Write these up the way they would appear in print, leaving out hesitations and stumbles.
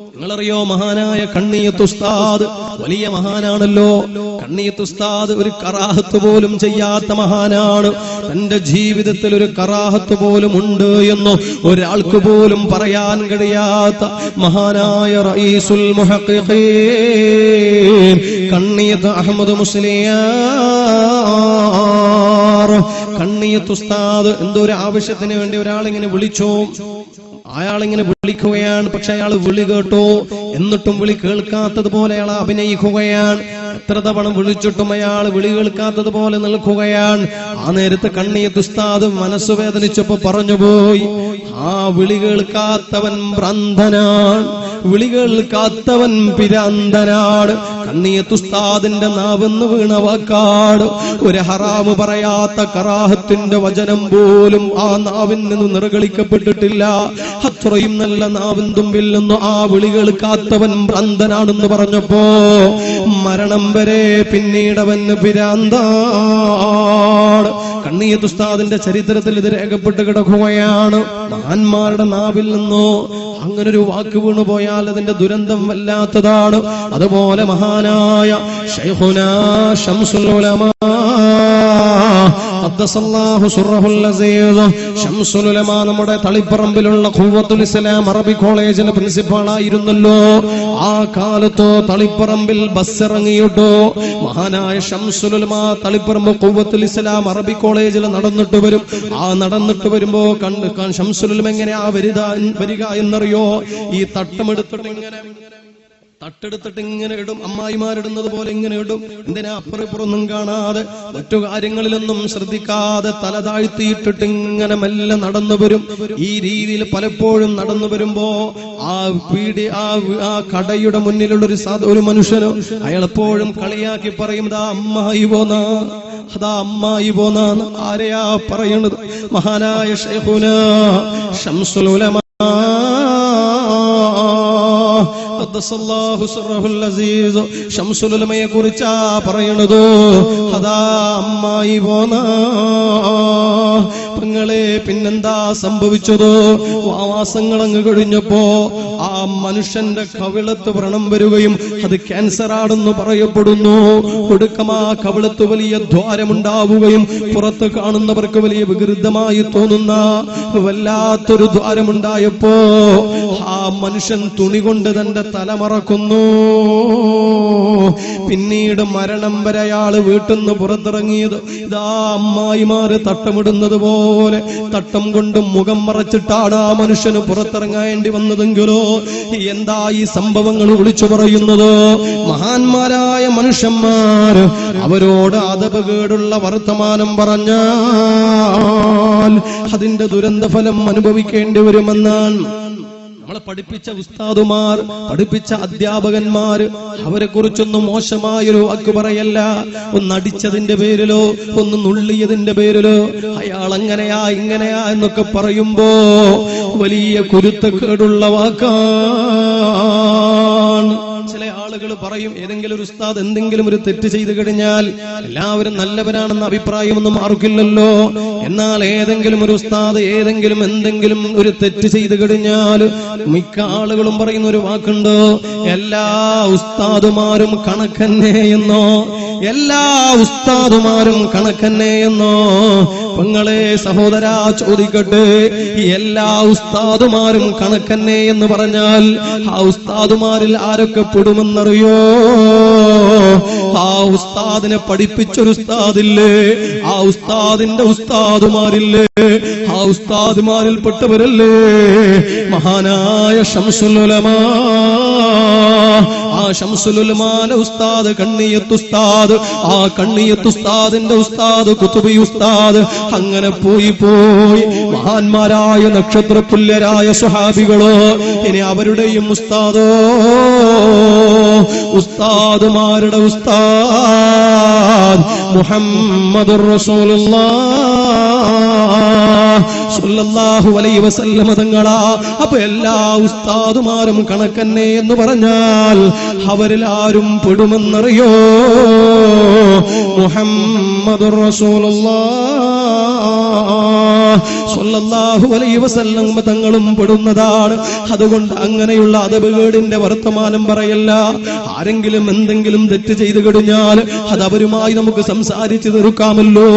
നിങ്ങളറിയോ മഹാനായ കണ്ണിയത്ത് ഉസ്താദ് വലിയ മഹാനാണല്ലോ. കണ്ണിയത്ത് ഉസ്താദ് ഒരു കറാഹത്ത് പോലും ചെയ്യാത്ത മഹാനാണ്. തന്റെ ജീവിതത്തിൽ ഒരു കറാഹത്ത് പോലും ഉണ്ട് എന്ന് ഒരാൾക്ക് പോലും പറയാൻ കഴിയാത്ത മഹാനായ റഈസുൽ മുഹഖഖീൻ കണ്ണിയത്ത് അഹ്മദ് മുസ്ലിയാർ. കണ്ണിയത്ത് ഉസ്താദ് എന്തോ ഒരു ആവശ്യത്തിന് വേണ്ടി ഒരാളിങ്ങനെ വിളിച്ചോ, അയാളിങ്ങനെ വിളിക്കുകയാണ്. പക്ഷെ അയാൾ വിളി കേട്ടോ, എന്നിട്ടും വിളി കേൾക്കാത്തതുപോലെ അയാൾ അഭിനയിക്കുകയാണ്. എത്ര തവണ വിളിച്ചിട്ടും അയാൾ വിളി കേൾക്കാത്തതുപോലെ നിൽക്കുകയാണ്. ആ നേരത്തെ കണ്ണിയത്ത് ഉസ്താദ് മനസ്സ് വേദനിച്ചപ്പോ പറഞ്ഞുപോയി, ആ വിളി കേൾക്കാത്തവൻ ഭ്രാന്തനാണ്, വിളി കേൾക്കാത്തവൻ പിരാന്തനാണ്. കണ്ണിയത്ത് ഉസ്താദിന്റെ നാവെന്ന് വീണ വാക്കാട് ഒരു ഹറാമ് പറയാത്ത കറാഹത്തിന്റെ വചനം പോലും ആ നാവിൽ നിന്ന് നിർഗളിക്കപ്പെട്ടിട്ടില്ല. അത്രയും നല്ല നാവിൻ തുമ്പിൽ നിന്ന് ആ വിളി കേൾക്കാത്തവൻ ഭ്രാന്തനാണെന്ന് പറഞ്ഞപ്പോ മരണം വരെ പിന്നീടവന് പിരാന്താണ്. കണ്ണിയത്ത് ഉസ്താദിന്റെ ചരിത്രത്തിൽ ഇത് രേഖപ്പെട്ട് കിടക്കുകയാണ്. മഹാന്മാരുടെ നാവിൽ നിന്നോ അങ്ങനൊരു വാക്ക് വീണു പോയാൽ അതിന്റെ ദുരന്തം വല്ലാത്തതാണ്. അതുപോലെ മഹാനായ ശൈഖുനാ ശംസുൽ ഉലമാ ഖദ്ദസല്ലാഹു സിർറഹുൽ അസീസ് ശംസുൽ ഉലമാ നമ്മുടെ തളിപ്പറമ്പിലുള്ള ഖുവ്വത്തുൽ ഇസ്ലാം അറബി കോളേജിലെ പ്രിൻസിപ്പൽ ആയിരുന്നല്ലോ. ആ കാലത്ത് തളിപ്പറമ്പിൽ ബസ് ഇറങ്ങിയിട്ടോ മഹാനായ ശംസുൽ ഉലമാ തളിപ്പറമ്പ് ഖുവ്വത്തുൽ ഇസ്ലാം അറബി കോളേജിൽ നടന്നിട്ട് വരും. ആ നടന്നിട്ട് വരുമ്പോ ശംസുൽ ഉലമ എങ്ങനെയാ വരിക എന്നറിയോ? ഈ തട്ടെടുത്തിട്ട് ഇങ്ങനെ ഇടും, അമ്മായിമാരിടുന്നത് പോലെ ഇങ്ങനെ ഇടും. എന്തിനാ? അപ്പുറപ്പുറൊന്നും കാണാതെ മറ്റു കാര്യങ്ങളിലൊന്നും ശ്രദ്ധിക്കാതെ തല താഴ്ത്തിയിട്ടിട്ട് ഇങ്ങനെ മെല്ലെ നടന്നു വരും. ഈ രീതിയിൽ പലപ്പോഴും നടന്നു വരുമ്പോ ആ കടയുടെ മുന്നിലുള്ള ഒരു മനുഷ്യനോ അയാൾ എപ്പോഴും കളിയാക്കി പറയും, ദാ അമ്മായി പോന്നാ, അതാ അമ്മായി പോന്നാന്ന്. ആരെയാ പറയണത്? മഹാനായ ശൈഖുനാ ശംസുൽ ഉലമാ ഖദ്ദസല്ലാഹു സിർറഹുൽ അസീസ് ശംസുൽ ഉലമയെ കുറിച്ചാ പറയണത്. അതാ അമ്മായി പോന്നാ. നിങ്ങളെ പിന്നെന്താ സംഭവിച്ചതോ? മാസങ്ങൾ അങ്ങ് കഴിഞ്ഞപ്പോ ആ മനുഷ്യന്റെ കവിളത്ത് വ്രണം വരികയും അത് ക്യാൻസർ ആണെന്ന് പറയപ്പെടുന്നു. ഒടുക്കം ആ കവിളത്ത് വലിയ ദ്വാരമുണ്ടാവുകയും പുറത്ത് കാണുന്നവർക്ക് വലിയ വികൃതമായി തോന്നുന്ന വല്ലാത്തൊരു ദ്വാരമുണ്ടായപ്പോ ആ മനുഷ്യൻ തുണി കൊണ്ട് തന്റെ തല മറക്കുന്നു. പിന്നീട് മരണം വരെ അയാള് വീട്ടിൽ നിന്ന് പുറത്തിറങ്ങിയത് ഇതാ അമ്മായിമാര് തട്ടമിടുന്നത് പോലെ തട്ടം കൊണ്ട് മുഖം മറച്ചിട്ടാണ് ആ മനുഷ്യന് പുറത്തിറങ്ങേണ്ടി വന്നതെങ്കിലോ എന്താ ഈ സംഭവങ്ങൾ വിളിച്ചു പറയുന്നത്? മഹാന്മാരായ മനുഷ്യന്മാര് അവരോട് അദബുകേടുള്ള വർത്തമാനം പറഞ്ഞാൽ അതിന്റെ ദുരന്ത ഫലം അനുഭവിക്കേണ്ടി വരുമെന്നാണ് നമ്മളെ പഠിപ്പിച്ച ഉസ്താദുമാർ, പഠിപ്പിച്ച അധ്യാപകന്മാർ. അവരെ കുറിച്ചൊന്നും മോശമായൊരു വാക്ക് പറയല്ല. ഒന്ന് അടിച്ചതിന്റെ പേരിലോ ഒന്ന് നുള്ളിയതിന്റെ പേരിലോ അയാൾ അങ്ങനെയാ ഇങ്ങനെയാ എന്നൊക്കെ പറയുമ്പോ വലിയ കുരുത്തക്കേടുള്ള വാക്കാണ്. ചില ആളുകൾ പറയും, ഏതെങ്കിലും ഒരു ഉസ്താദ് എന്തെങ്കിലും ഒരു തെറ്റ് ചെയ്തു കഴിഞ്ഞാൽ എല്ലാവരും നല്ലവരാണെന്ന അഭിപ്രായമൊന്നും ആർക്കില്ലല്ലോ. എന്നാൽ ഏതെങ്കിലും ഒരു ഉസ്താദ് എന്തെങ്കിലും ഒരു തെറ്റ് ചെയ്തു കഴിഞ്ഞാൽ മിക്ക ആളുകളും പറയുന്ന ഒരു വാക്കുണ്ട്, എല്ലാ ഉസ്താദുമാരും കണക്കന്നെ എന്നോ, എല്ലാ ഉസ്താദുമാരും കണക്കന്നെ എന്നോ. പെങ്ങളെ സഹോദരാ ചോദിക്കട്ടെ, എല്ലാ ഉസ്താദുമാരും കണക്കന്നെ എന്ന് പറഞ്ഞാൽ ആ ഉസ്താദുമാരിൽ ആരൊക്കെ പെടുമെന്നറിയോ? ആ ഉസ്താദിനെ പഠിപ്പിച്ചൊരു ഉസ്താദില്ലേ, ആ ഉസ്താദിന്റെ ഉസ്താദുമാരില്ലേ, ആ ഉസ്താദുമാരിൽ പെട്ടവരല്ലേ മഹാനായ ശംസുൽ ഉലമാ. ആ ശംസുൽ ഉലമാന്റെ ഉസ്താദ് കണ്ണിയത്ത് ഉസ്താദ്, ആ കണ്ണിയത്ത് ഉസ്താദിന്റെ ഉസ്താദ് കുതുബി ഉസ്താദ്. അങ്ങനെ പോയി മഹാന്മാരായ നക്ഷത്രതുല്യരായ സ്വഹാബികളോ ഇനി അവരുടെയും ഉസ്താദോ, ഉസ്താദുമാരുടെ ഉസ്താദ് മുഹമ്മദുർ റസൂലുള്ളാഹ് സ്വല്ലല്ലാഹു അലൈഹി വസല്ലം തങ്ങളാ. അപ്പൊ എല്ലാ ഉസ്താദുമാരും കണക്കന്നെ എന്ന് പറഞ്ഞാൽ അവരിൽ ആരും പെടുമെന്നറിയോ? മുഹമ്മദുർ റസൂലുള്ളാഹ് സ്വല്ലല്ലാഹു അലൈഹി വസല്ലം തങ്ങളും പെടുന്നതാണ്. അതുകൊണ്ട് അങ്ങനെയുള്ള അദബുകേടിന്റെ വർത്തമാനം പറയല്ല. ആരെങ്കിലും എന്തെങ്കിലും തെറ്റ് ചെയ്തു കഴിഞ്ഞാൽ അത് അവരുമായി നമുക്ക് സംസാരിച്ചു തീർക്കാമല്ലോ.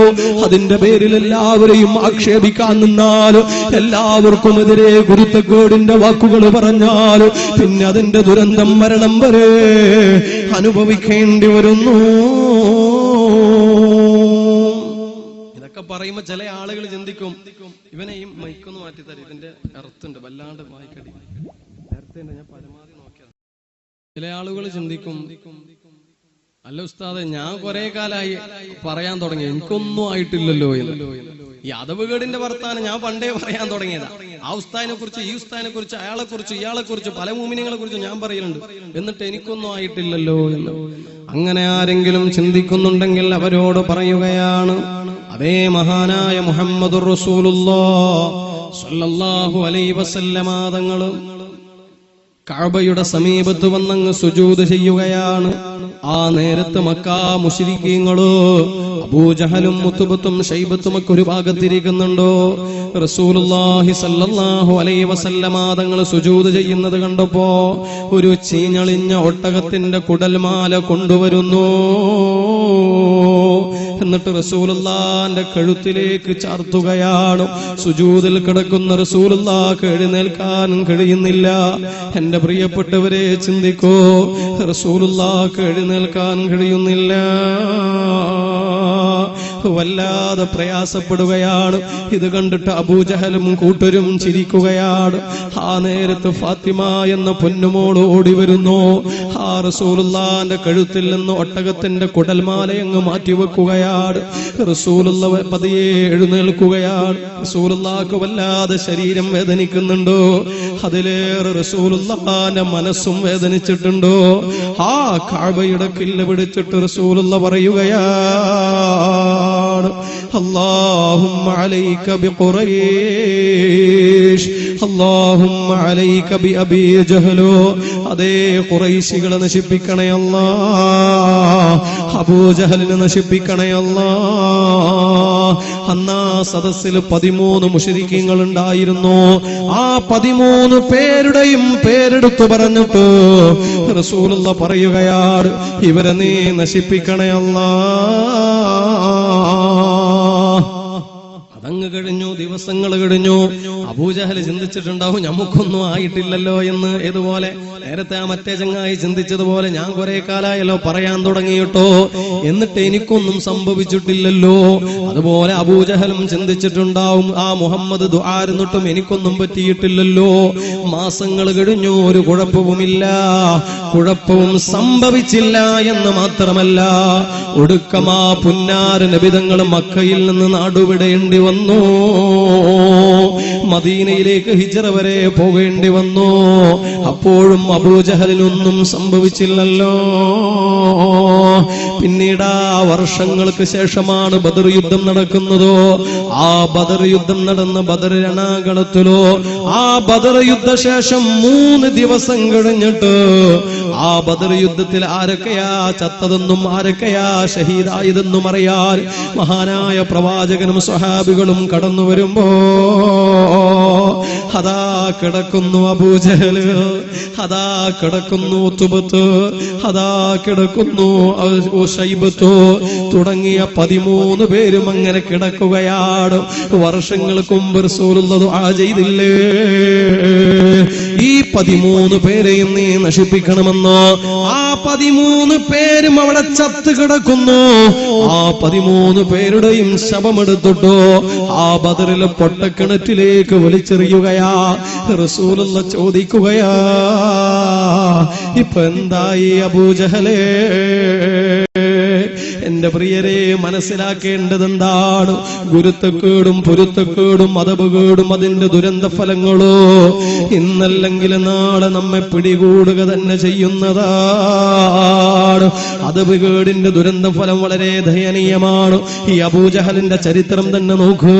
അതിന്റെ പേരിൽ എല്ലാവരെയും ആക്ഷേപിക്കാൻ നിന്നാൽ, എല്ലാവർക്കും എതിരെ ഗുരുത്തക്കേടിന്റെ വാക്കുകൾ പറഞ്ഞാൽ പിന്നെ അതിന്റെ ദുരന്തം മരണം വരെ അനുഭവിക്കേണ്ടി വരുന്നു. ഇതൊക്കെ പറയുമ്പോ ചില ആളുകൾ ചിന്തിക്കും, ഇവനെ ഈ മൈക്കൊന്ന് മാറ്റിത്തരും, ഇതിന്റെ അർത്ഥമുണ്ട്, വല്ലാണ്ട് വായിക്കടി. നേരത്തെ ഞാൻ പരമാവധി നോക്കിയത്. ചില ആളുകൾ ചിന്തിക്കും, അല്ല ഉസ്താദെ, ഞാൻ കുറെ കാലമായി പറയാൻ തുടങ്ങി, എനിക്കൊന്നും ആയിട്ടില്ലല്ലോ എന്ന്. ഈ അദബുകേടിന്റെ വർത്താനം ഞാൻ പണ്ടേ പറയാൻ തുടങ്ങിയതാ. ആ ഉസ്താദിനെ കുറിച്ച്, ഈ ഉസ്താദിനെ കുറിച്ച്, അയാളെ കുറിച്ച്, ഇയാളെ കുറിച്ച്, പല മുഅ്മിനീങ്ങളെ കുറിച്ച് ഞാൻ പറയുന്നുണ്ട്, എന്നിട്ട് എനിക്കൊന്നും ആയിട്ടില്ലല്ലോ എന്ന്. അങ്ങനെ ആരെങ്കിലും ചിന്തിക്കുന്നുണ്ടെങ്കിൽ അവരോട് പറയുകയാണ്, അതേ മഹാനായ മുഹമ്മദുർ റസൂലുള്ളാഹി സ്വല്ലല്ലാഹു അലൈഹി വസല്ലമ തങ്ങൾ കഅബയുടെ സമീപത്ത് വന്നങ്ങ് സുജൂദ് ചെയ്യുകയാണ്. ആ നേരത്ത് മക്കാ മുശ്രിക്കീങ്ങള് അബൂജഹലും മുത്തുബത്തും ശൈബത്തും ഒക്കെ ഒരു ഭാഗത്തിരിക്കുന്നുണ്ടോ. റസൂലുള്ളാഹി സ്വല്ലല്ലാഹു അലൈഹി വസല്ലമ തങ്ങൾ സുജൂദ് ചെയ്യുന്നത് കണ്ടപ്പോ ഒരു ചീഞ്ഞളിഞ്ഞ ഒട്ടകത്തിന്റെ കുടൽമാല കൊണ്ടുവരുന്നു. എന്നിട്ട് റസൂലുള്ളാഹിന്റെ കഴുത്തിലേക്ക് ചാർത്തുകയാണ്. സുജൂദിൽ കിടക്കുന്ന റസൂലുള്ളാഹിക്ക് എഴുന്നേൽക്കാൻ കഴിയുന്നില്ല. എന്റെ പ്രിയപ്പെട്ടവരെ ചിന്തിക്കൂ, റസൂലുള്ളാഹിക്ക് എഴുന്നേൽക്കാൻ കഴിയുന്നില്ല. വല്ലാതെ പ്രയാസപ്പെടുകയാണ്. ഇത് കണ്ടിട്ട് അബൂജഹലും കൂട്ടരും ചിരിക്കുകയാണ്. ആ നേരത്ത് ഫാത്തിമ എന്ന പൊന്നുമോൾ ഓടി വരുന്നു. ആ റസൂലുള്ളാഹിന്റെ കഴുത്തിൽ നിന്ന് ഒട്ടകത്തിന്റെ കുടൽമാലയങ്ങ് മാറ്റിവെക്കുകയാണ്. റസൂലുള്ള പതിയെ എഴുന്നേൽക്കുകയാണ്. റസൂലുള്ളാഹിക്ക് വല്ലാതെ ശരീരം വേദനിക്കുന്നുണ്ടോ, അതിലേറെ റസൂലുള്ളാഹിന്റെ മനസ്സും വേദനിച്ചിട്ടുണ്ടോ. ആ കഅബയുടെ കില്ല് പിടിച്ചിട്ട് റസൂലുള്ള പറയുകയാണ്, اللهم عليك بقريش اللهم عليك بأبي جهل. അതേ ഖുറൈശികളെ നശിപ്പിക്കണേ അല്ലാഹ്, അബൂജഹലിനെ നശിപ്പിക്കണേ അല്ലാഹ്. അന്നാ സദസ്സിൽ 13 മുശ്രിക്കീങ്ങൾ ഉണ്ടായിരുന്നു. ആ 13 പേരുടെയും പേരെടുത്തു പറഞ്ഞിട്ട് റസൂലുള്ളാഹി പറയുകയാണ്, ഇവരെ നീ നശിപ്പിക്കണേ അല്ലാഹ്. അതങ്ങ് കഴിഞ്ഞു, ദിവസങ്ങൾ കഴിഞ്ഞു. അബൂജഹൽ ചിന്തിച്ചിട്ടുണ്ടാവും, നമുക്കൊന്നും ആയിട്ടില്ലല്ലോ എന്ന്. ഏതുപോലെ നേരത്തെ ആ മറ്റേ ചങ്ങായി ചിന്തിച്ചതുപോലെ, ഞാൻ കുറെ കാലായല്ലോ പറയാൻ തുടങ്ങിയിട്ടോ, എന്നിട്ട് എനിക്കൊന്നും സംഭവിച്ചിട്ടില്ലല്ലോ. അതുപോലെ അബൂജഹലും ചിന്തിച്ചിട്ടുണ്ടാവും, ആ മുഹമ്മദ് ദുആരുന്നിട്ടും എനിക്കൊന്നും പറ്റിയിട്ടില്ലല്ലോ. മാസങ്ങൾ കഴിഞ്ഞു, ഒരു കുഴപ്പവുമില്ല, കുഴപ്പവും സംഭവിച്ചില്ല എന്ന് മാത്രമല്ല, ഒടുക്കമാ പുന്നാര നബിതങ്ങൾ മക്കയിൽ നിന്ന് നാടുവിടേണ്ടി വന്നു. മദീനയിലേക്ക് ഹിജ്റ വരെ പോകേണ്ടി വന്നു. അപ്പോഴും അബൂജഹലിനൊന്നും സംഭവിച്ചില്ലല്ലോ. പിന്നീട് ആ വർഷങ്ങൾക്ക് ശേഷമാണ് ബദർ യുദ്ധം നടക്കുന്നത്. ആ ബദർ യുദ്ധം നടന്ന ബദർ രണാകളത്തിലോ, ആ ബദർ യുദ്ധശേഷം 3 ദിവസം കഴിഞ്ഞിട്ട് ആ ബദർ യുദ്ധത്തിൽ ആരൊക്കെയാ ചത്തതെന്നും ആരൊക്കെയാ ഷഹീദായതെന്നും അറിയാൻ മഹാനായ പ്രവാചകനും സ്വഹാബികളും കടന്നു വരുമ്പോ അതാ കിടക്കുന്നു അബൂജഹല്, അതാ കിടക്കുന്നു ഉത്ബത്ത്, അതാ കിടക്കുന്നു ശൈബത്ത് തുടങ്ങിയ 13 പേരും അങ്ങനെ കിടക്കുകയാണ്. വർഷങ്ങൾക്ക് മുമ്പ് റസൂലുള്ളാഹി ദുആ ചെയ്തില്ലേ, ഈ 13 പേരെയും നീ നശിപ്പിക്കണമെന്ന്. ആ 13 പേരും അവിടെ ചത്ത് കിടക്കുന്നു. ആ 13 പേരുടെയും ശവമെടുത്തിട്ടോ ആ ബദറിലെ പൊട്ടക്കിണറ്റിലേക്ക് വലിച്ചെറിയുകയാ. റസൂലുള്ളാഹി ചോദിക്കുകയാ, ഇപ്പൊ എന്തായി അബൂജഹലേ? എന്റെ പ്രിയരെ, മനസ്സിലാക്കേണ്ടത് എന്താണ്? ഗുരുത്തക്കേടും പൊരുത്തക്കേടും അദബുകേടും അതിന്റെ ദുരന്ത ഫലങ്ങളോ ഇന്നല്ലെങ്കിൽ നാളെ നമ്മെ പിടികൂടുക തന്നെ ചെയ്യുന്നതാണ്. അദബുകേടിന്റെ ദുരന്ത ഫലം വളരെ ദയനീയമാണ്. ഈ അബൂജഹലിന്റെ ചരിത്രം തന്നെ നോക്കൂ.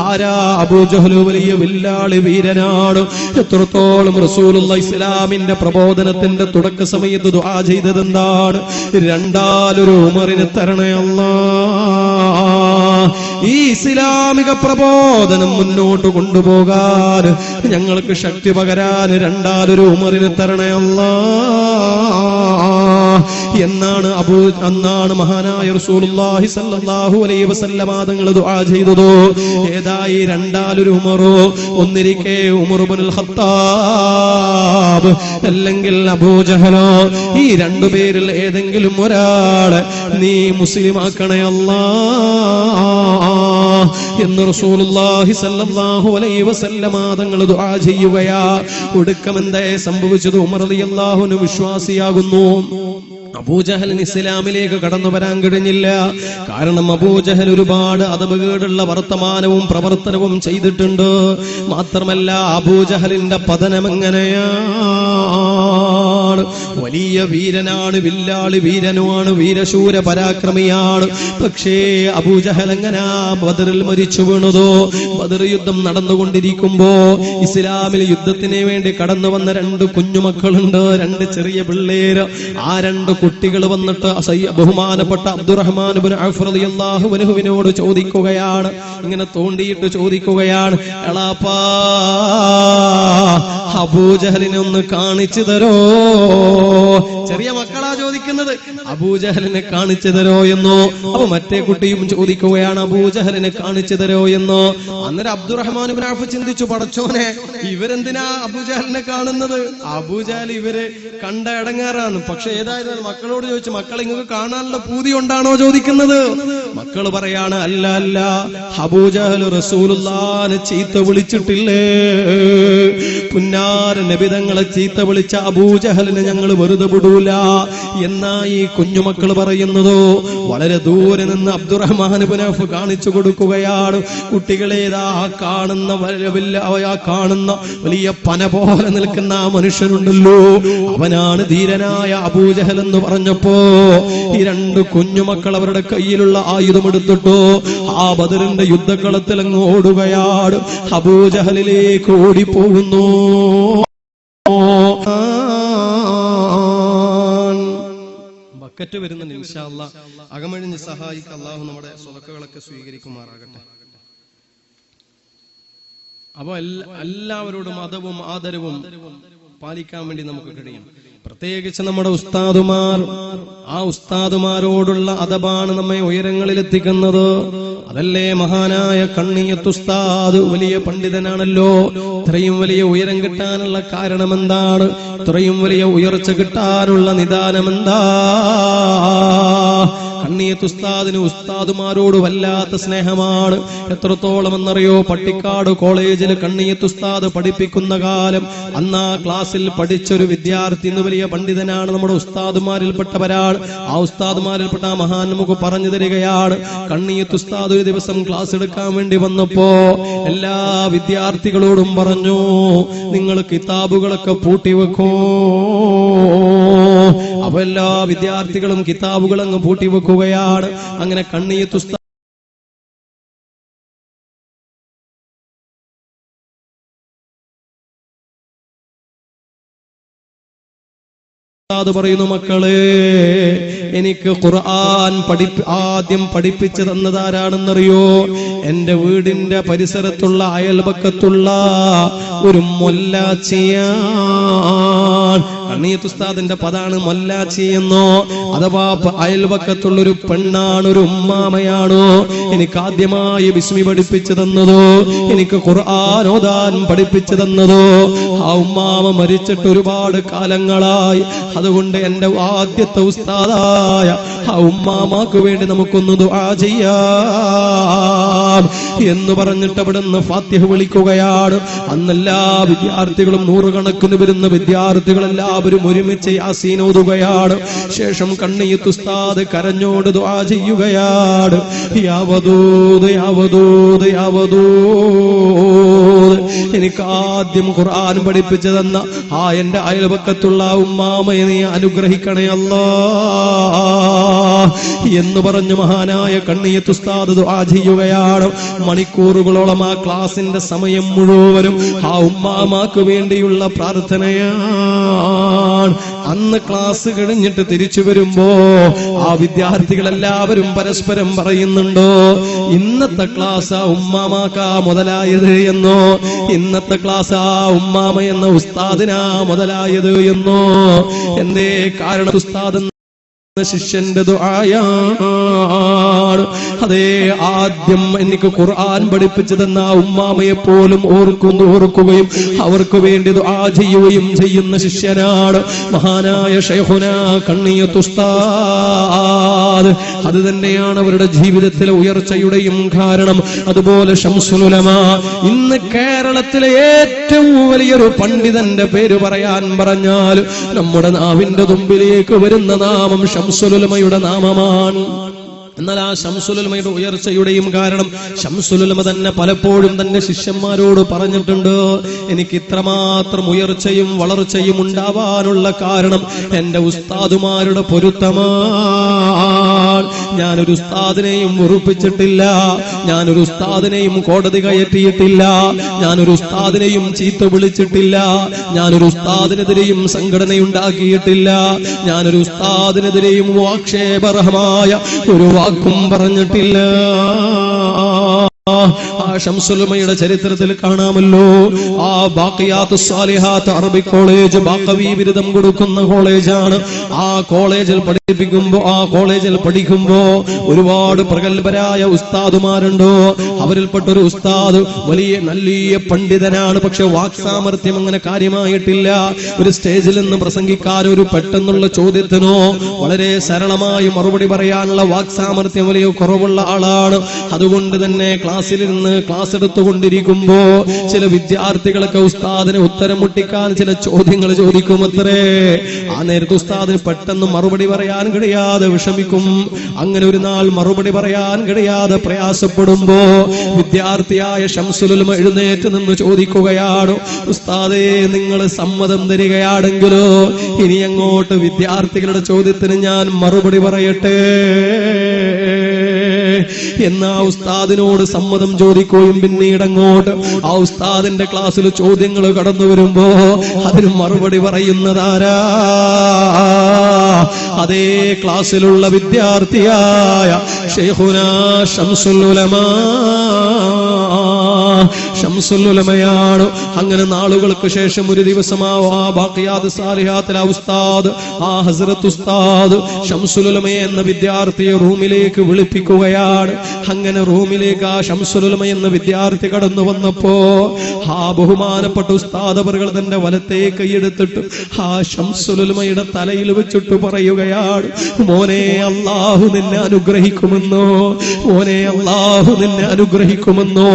ആരാ അബൂജഹൽ? വലിയ വില്ലാളി വീരനാണ്. എത്രത്തോളം റസൂലുള്ളാഹി ഇസ്ലാമിന്റെ പ്രബോധനത്തിന്റെ തുടക്ക സമയത്ത് ദുആ ചെയ്തത് എന്താണ്? രണ്ടാലൊരു ഉമറിന് തരണേ അല്ലാഹ്. ഈ ഇസ്ലാമിക പ്രബോധനം മുന്നോട്ട് കൊണ്ടുപോകാൻ ഞങ്ങൾക്ക് ശക്തി പകരാൻ രണ്ടാലൊരു ഉമറിന് തരണേ അല്ലാഹ് എന്നാണ് അന്നാണ് മഹാനായ റസൂലുള്ളാഹി സ്വല്ലല്ലാഹു അലൈഹി വസല്ലമ തങ്ങൾ ദുആ ചെയ്തതോ. ഏതായി രണ്ടാലൊരു ഉമറോ, ഒന്നിരിക്കെ ഉമർ ഇബ്നുൽ ഖത്താബ് അല്ലെങ്കിൽ അബൂജഹലോ, ഈ രണ്ടുപേരിൽ ഏതെങ്കിലും ഒരാളെ നീ മുസ്ലിമാക്കണേ അല്ലാഹ് എന്ന് റസൂലുള്ളാഹി സ്വല്ലല്ലാഹു അലൈഹി വസല്ലമ തങ്ങൾ ദുആ ചെയ്യുകയാ. ഒടുക്കമെന്തേ സംഭവിച്ചത്? ഉമർ റളിയല്ലാഹു അൻഹു വിശ്വാസിയാകുന്നു. അബൂജഹലിന് ഇസ്ലാമിലേക്ക് കടന്നു വരാൻ കഴിഞ്ഞില്ല. കാരണം അബൂജഹൽ ഒരുപാട് അദബുകേടുള്ള വർത്തമാനവും പ്രവർത്തനവും ചെയ്തിട്ടുണ്ട്. മാത്രമല്ല അബൂജഹലിന്റെ പതനം എങ്ങനെയാണ്? വലിയ വീരനാണ്, വില്ലാളി വീരനുമാണ്, വീരശൂര പരാക്രമിയാണ്. പക്ഷേ അബൂജഹൽ എങ്ങനാ ബദറിൽ മരിച്ചു വീണതോ? ബദർ യുദ്ധം നടന്നുകൊണ്ടിരിക്കുമ്പോ ഇസ്ലാമിൽ യുദ്ധത്തിന് വേണ്ടി കടന്നു വന്ന രണ്ട് കുഞ്ഞുമക്കളുണ്ട്, രണ്ട് ചെറിയ പിള്ളേര്. ആ രണ്ട് കുട്ടികൾ വന്നിട്ട് ബഹുമാനപ്പെട്ട അബ്ദുറഹ്മാൻ ഇബ്നു ഔഫ് റളിയല്ലാഹു അൻഹുവിനോട് ചോദിക്കുകയാണ്, ഇങ്ങനെ തോണ്ടിയിട്ട് ചോദിക്കുകയാണ്, എളാപ്പാ അബൂജഹലിനെ ഒന്ന് കാണിച്ചു തരോ? ചെറിയ മക്കളാ ചോദിക്കുന്നത്, അബൂജഹലിനെ കാണിച്ചു തരോ എന്നോ. അപ്പൊ മറ്റേ കുട്ടിയും ചോദിക്കുകയാണ്, അബൂജഹലിനെ കാണിച്ചു തരോ എന്നോ. അന്നേരം അബ്ദുറഹ്മാൻ ഇബ്നു ഔഫ് ചിന്തിച്ചു, പടച്ചോനെ ഇവരെന്തിനാ അബൂജഹലിനെ കാണുന്നത്? അബൂജഹൽ ഇവര് കണ്ട ഇടങ്ങാറാണ്. പക്ഷെ ഏതായാലും മക്കളോട് ചോദിച്ചു, മക്കളെ ഇങ്ങക്ക് കാണാനുള്ള പൂതി കൊണ്ടാണോ ചോദിക്കുന്നത്? മക്കള് പറയാണ്, അല്ല അല്ല, അബൂജഹൽ റസൂലുള്ളാഹിനെ ചീത്ത വിളിച്ചിട്ടില്ലേ? പുന്നാര നബിതങ്ങളെ ചീത്ത വിളിച്ച അബൂജഹലിനെ ഞങ്ങൾ വെറുതെ വിടൂല എന്നാ ഈ കുഞ്ഞുമക്കൾ പറയുന്നതോ. വളരെ ദൂരെ നിന്ന് അബ്ദുറഹ്മാൻ ഇബ്നു ഔഫ് കാണിച്ചു കൊടുക്കുകയാണ്, കുട്ടികളേതാ കാണുന്ന വലിയ പന പോലെ നിൽക്കുന്ന ആ മനുഷ്യനുണ്ടല്ലോ, അവനാണ് ധീരനായ അബൂജഹൽ എന്ന് പറഞ്ഞപ്പോ ഈ രണ്ട് കുഞ്ഞുമക്കൾ അവരുടെ കയ്യിലുള്ള ആയുധം എടുത്തിട്ടോ ആ ബദറിന്റെ യുദ്ധക്കളത്തിൽ അങ്ങ് ഓടുകയാണ്. അബൂജഹലിലേക്ക് ഓടിപ്പോകുന്നു. ബക്കറ്റ് വരുന്നുണ്ട്, ഇൻഷാ അല്ലാഹ് അകമഴിഞ്ഞ് സഹായിക്കുക. അല്ലാഹു നമ്മുടെ സ്വതക്കകളൊക്കെ സ്വീകരിക്കുമാറാകട്ടെ. അപ്പൊ എല്ലാവരോടും മതവും ആദരവും പാലിക്കാൻ വേണ്ടി നമുക്ക് കഴിയും. പ്രത്യേകിച്ച് നമ്മുടെ ഉസ്താദുമാർ, ആ ഉസ്താദുമാരോടുള്ള അദബാണ് നമ്മെ ഉയരങ്ങളിൽ എത്തിക്കുന്നത്. അതല്ലേ മഹാനായ കണ്ണിയത്ത് ഉസ്താദ് വലിയ പണ്ഡിതനാണല്ലോ. ഇത്രയും വലിയ ഉയരം കിട്ടാനുള്ള കാരണം എന്താണ്? ഇത്രയും വലിയ ഉയർച്ച കിട്ടാനുള്ള നിദാനം എന്താ? കണ്ണിയത്ത് ഉസ്താദിന് ഉസ്താദുമാരോട് വല്ലാത്ത സ്നേഹമാണ്. എത്രത്തോളം എന്നറിയോ? പട്ടിക്കാട് കോളേജിൽ കണ്ണിയത്ത് ഉസ്താദ് പഠിപ്പിക്കുന്ന കാലം അന്ന് ആ ക്ലാസ്സിൽ പഠിച്ചൊരു വിദ്യാർത്ഥി ഇന്ന് വലിയ പണ്ഡിതനാണ്, നമ്മുടെ ഉസ്താദുമാരിൽപ്പെട്ടവരാണ്. ആ ഉസ്താദുമാരിൽപ്പെട്ട ആ മഹാൻ നമുക്ക് പറഞ്ഞു തരികയാണ്, കണ്ണിയത്ത് ഉസ്താദ് ഒരു ദിവസം ക്ലാസ് എടുക്കാൻ വേണ്ടി വന്നപ്പോ എല്ലാ വിദ്യാർത്ഥികളോടും പറഞ്ഞു, നിങ്ങൾ കിതാബുകളൊക്കെ പൂട്ടിവെക്കോ. അപ്പൊ എല്ലാ വിദ്യാർത്ഥികളും കിതാബുകൾ അങ്ങ് പൂട്ടിവെക്കുകയാണ്. അങ്ങനെ കണ്ണിയത്ത് ഉസ്താദ് പറയുന്നു, മക്കളെ എനിക്ക് ഖുർആൻ ആദ്യം പഠിപ്പിച്ചു തന്നതാരാണെന്നറിയോ? എന്റെ വീടിന്റെ പരിസരത്തുള്ള അയൽപക്കത്തുള്ള ഒരു മൊല്ലാച്ചിയാണ്. കണ്ണിയത്ത് ഉസ്താദിന്റെ പദാണ് മൊല്ലാച്ചി എന്നോ. അഥവാ അയൽപക്കത്തുള്ള ഒരു പെണ്ണാണ്, ഒരു ഉമ്മാമയാണോ എനിക്ക് ആദ്യമായി ബിസ്മി പഠിപ്പിച്ചു തന്നതോ, എനിക്ക് ഖുർആൻ ഓതാൻ പഠിപ്പിച്ചു തന്നതോ. ആ ഉമ്മാമ മരിച്ചിട്ട് ഒരുപാട് കാലങ്ങളായി. അതുകൊണ്ട് എന്റെ ആദ്യത്തെ ഉസ്താദായ ആ ഉമ്മാമാക്ക് വേണ്ടി നമുക്കൊന്ന് ദുആ ചെയ്യാം എന്ന് പറഞ്ഞിട്ട് അവിടുന്ന് ഫാത്തിഹ വിളിക്കുകയാണ്. അന്നെല്ലാ വിദ്യാർത്ഥികളും, നൂറുകണക്കിന് വരുന്ന വിദ്യാർത്ഥികൾ എല്ലാവരും ഒരുമിച്ച് യാസീൻ ഓതുകയാണ്. ശേഷം കണ്ണിയത്ത് ഉസ്താദ് കരഞ്ഞോട് ദുആ ചെയ്യുകയാണ്, യാ വദൂദ് യാ വദൂദ് യാ വദൂദ്. എനിക്ക് ആദ്യം ഖുർആൻ പഠിപ്പിച്ചു തന്ന ആ എന്റെ അയൽപക്കത്തുള്ള ഉമ്മാമയെ നീ അനുഗ്രഹിക്കണേ അല്ലാഹ് എന്ന് പറഞ്ഞു മഹാനായ കണ്ണിയത്ത് ഉസ്താദ് ദുആ ചെയ്യുകയാണ്. മണിക്കൂറുകളോളം ആ ക്ലാസിന്റെ സമയം മുഴുവനും ആ ഉമ്മാമാക്ക് വേണ്ടിയുള്ള പ്രാർത്ഥനയാണ്. അന്ന് അന്ന് ക്ലാസ് കഴിഞ്ഞിട്ട് തിരിച്ചു വരുമ്പോ ആ വിദ്യാർത്ഥികളെല്ലാവരും പരസ്പരം പറയുന്നുണ്ടോ, ഇന്നത്തെ ക്ലാസ് ഉമ്മാമാക്കാ മുതലായത് എന്നോ, ഇന്നത്തെ ക്ലാസ് ആ ഉമ്മാമ എന്ന ഉസ്താദിനാ മുതലായത് എന്നോ. എന്തേ കാരണം? ഉസ്താദ് ശിഷ്യന്റെ ദുആയാണ്. അതേ, ആദ്യം എനിക്ക് ഖുർആൻ പഠിപ്പിച്ചു തന്ന ഉമ്മാമയെ പോലും ഓർക്കുകയും അവർക്ക് വേണ്ടി ദുആ ചെയ്യുകയും ചെയ്യുന്ന ശിഷ്യനാണ് മഹാനായ ശൈഖുനാ കണ്ണിയത്ത് ഉസ്താദ്. അത് തന്നെയാണ് അവരുടെ ജീവിതത്തിലെ ഉയർച്ചയുടെയും കാരണം. അതുപോലെ ശംസുൽ ഉലമ, ഇന്ന് കേരളത്തിലെ ഏറ്റവും വലിയൊരു പണ്ഡിതന്റെ പേര് പറയാൻ പറഞ്ഞാൽ നമ്മുടെ നാവിന്റെ തുമ്പിലേക്ക് വരുന്ന നാമം ശംസുൽ ഉലമയുടെ നാമമാണ്. എന്നാൽ ആ ശംസുൽ ഉലമയുടെ ഉയർച്ചയുടെയും കാരണം ശംസുൽ ഉലമ തന്നെ പലപ്പോഴും തന്റെ ശിഷ്യന്മാരോട് പറഞ്ഞിട്ടുണ്ട്, എനിക്ക് ഇത്രമാത്രം ഉയർച്ചയും വളർച്ചയും ഉണ്ടാവാനുള്ള കാരണം എന്റെ ഉസ്താദുമാരുടെ പൊരുത്തമാണ്. ഞാനൊരു ഉസ്താദിനെയും ഉറപ്പിച്ചിട്ടില്ല, ഞാനൊരു ഉസ്താദിനെയും കോടതി കയറ്റിയിട്ടില്ല, ഞാനൊരു ഉസ്താദിനെയും ചീത്ത വിളിച്ചിട്ടില്ല, ഞാനൊരു ഉസ്താദിനെതിരെയും സംഘടനയുണ്ടാക്കിയിട്ടില്ല, ഞാനൊരു ഉസ്താദിനെതിരെയും ആക്ഷേപർഹമായ ഒരു വാക്കും പറഞ്ഞിട്ടില്ല. ആ ശംസുൽ ഉലമയുടെ ചരിത്രത്തിൽ കാണാമല്ലോ, ആ ബാഖിയാത്ത് സ്വാലിഹാത്ത് അറബിക് കോളേജ് ബാഖവി ബിരുദം കൊടുക്കുന്ന കോളേജാണ്. ആ കോളേജിൽ പഠിക്കുമ്പോ ഒരുപാട് പ്രഗത്ഭരായ ഉസ്താദുമാരുണ്ടോ. അവരിൽപ്പെട്ട ഒരു ഉസ്താദ് നല്ല പണ്ഡിതനാണ്, പക്ഷെ വാക്സാമർത്ഥ്യം അങ്ങനെ കാര്യമായിട്ടില്ല. ഒരു സ്റ്റേജിൽ നിന്ന് പ്രസംഗിക്കാൻ ഒരു പെട്ടെന്നുള്ള ചോദ്യത്തിനോ വളരെ സരളമായി മറുപടി പറയാനുള്ള വാക്സാമർത്ഥ്യം വലിയ കുറവുള്ള ആളാണ്. അതുകൊണ്ട് തന്നെ ക്ലാസ്സിലിരുന്ന് ക്ലാസ് എടുത്തുകൊണ്ടിരിക്കുമ്പോ ചില വിദ്യാർത്ഥികളൊക്കെ ഉസ്താദിന് ഉത്തരം മുട്ടിക്കാൻ ചില ചോദ്യങ്ങൾ ചോദിക്കുമത്രേ. ആ നേരത്തെ ഉസ്താദിന് പെട്ടെന്ന് മറുപടി പറയാൻ കഴിയാതെ വിഷമിക്കും. അങ്ങനെ ഒരു നാൾ മറുപടി പറയാൻ കഴിയാതെ പ്രയാസപ്പെടുമ്പോ വിദ്യാർത്ഥിയായ ശംസുൽ ഉലമ എഴുന്നേറ്റ് നിന്ന് ചോദിക്കുകയാണ്, ഉസ്താദേ, നിങ്ങൾ സമ്മതം തരികയാണെങ്കിലോ ഇനി അങ്ങോട്ട് വിദ്യാർത്ഥികളുടെ ചോദ്യത്തിന് ഞാൻ മറുപടി പറയട്ടെ. എന്നാ ഉസ്താദിനോട് സമ്മതം ചോദിക്കുകയും പിന്നീട് അങ്ങോട്ട് ആ ഉസ്താദിന്റെ ക്ലാസ്സിൽ ചോദ്യങ്ങൾ കടന്നു വരുമ്പോ അതിന് മറുപടി പറയുന്നതാരാ? അതേ ക്ലാസ്സിലുള്ള വിദ്യാർത്ഥിയായ ശൈഖുനാ ശംസുൽ ഉലമ. ശംസുൽ ഉലമയാണ്. അങ്ങനെ നാളുകൾക്ക് ശേഷം ഒരു ദിവസം ആ ബാഖിയാത്ത് സാലിഹാത്തിലെ ഉസ്താദ്, ആ ഹസ്രത്ത് ഉസ്താദ് ശംസുൽ ഉലമ എന്ന വിദ്യാർത്ഥിയെ റൂമിലേക്ക് വിളിപ്പിക്കുകയാണ്. അങ്ങനെ റൂമിലേക്ക് ആ ശംസുൽ ഉലമ എന്ന വിദ്യാർത്ഥി കടന്നു വന്നപ്പോ ആ ബഹുമാനപ്പെട്ട ഉസ്താദ് അവர்கள் തന്റെ വലത്തെ കൈയെടുത്തിട്ട് ആ ശംസുൽ ഉലമയുടെ തലയിൽ വെച്ചിട്ട് പറയുകയാണ്, മോനെ, അല്ലാഹു നിന്നെ അനുഗ്രഹിക്കുമെന്നോ, മോനെ, അല്ലാഹു നിന്നെ അനുഗ്രഹിക്കുമെന്നോ.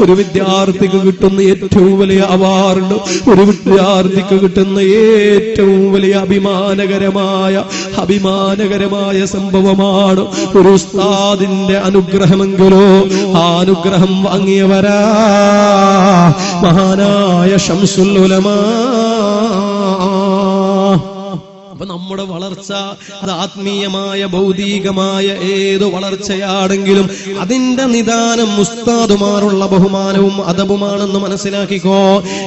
ഒരു വിദ്യാർത്ഥിക്ക് കിട്ടുന്ന ഏറ്റവും വലിയ അവാർഡ്, ഒരു വിദ്യാർത്ഥിക്ക് കിട്ടുന്ന ഏറ്റവും വലിയ അഭിമാനകരമായ സംഭവമാണ് ഒരു ഉസ്താദിന്റെ അനുഗ്രഹമെങ്കിലോ ആ അനുഗ്രഹം വാങ്ങിയവരാ മഹാനായ ശംസുൽ ഉലമ. അപ്പൊ നമ്മുടെ വളർച്ച അത് ആത്മീയമായ ഭൗതികമായ ഏത് വളർച്ചയാണെങ്കിലും അതിന്റെ നിദാനം ഉസ്താദുമാരുള്ള ബഹുമാനവും അദബുമാണെന്ന് മനസ്സിലാക്കിക്കോ.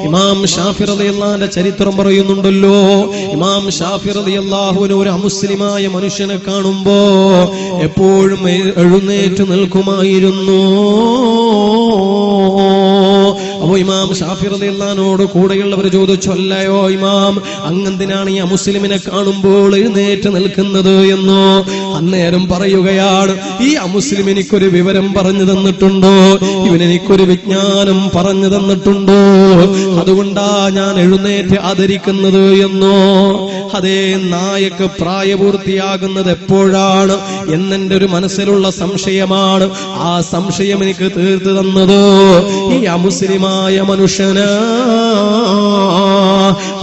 ഇമാം ഷാഫി റളിയല്ലാഹുവിന്റെ ചരിത്രം പറയുന്നുണ്ടല്ലോ. ഇമാം ഷാഫി റളിയല്ലാഹുവിന് ഒരു അമുസ്ലിമായ മനുഷ്യനെ കാണുമ്പോ എപ്പോഴും എഴുന്നേറ്റ് നിൽക്കുമായിരുന്നു. അപ്പോ ഇമാം ഷാഫി റളിയല്ലാഹുവിനോട് കൂടെയുള്ളവർ ചോദിച്ചു, അല്ലയോ ഇമാം, അങ്ങെന്തിനാണ് ഈ അമുസ്ലിമിനെ കാണുമ്പോൾ എഴുന്നേറ്റ് നിൽക്കുന്നത് എന്നോ? അന്നേരം പറയുകയാണ്, ഈ അമുസ്ലിം എനിക്കൊരു വിവരം പറഞ്ഞു തന്നിട്ടുണ്ടോ, ഇവനെനിക്കൊരു വിജ്ഞാനം പറഞ്ഞു തന്നിട്ടുണ്ടോ, അതുകൊണ്ടാ ഞാൻ എഴുന്നേറ്റ് ആദരിക്കുന്നത് എന്നോ. അതേ, നായക്ക് പ്രായപൂർത്തിയാകുന്നത് എപ്പോഴാണ് എന്നെന്റെ ഒരു മനസ്സിലുള്ള സംശയമാണ്. ആ സംശയം എനിക്ക് തീർത്തു തന്നത് ഈ അമുസ്ലിമായ മനുഷ്യന്.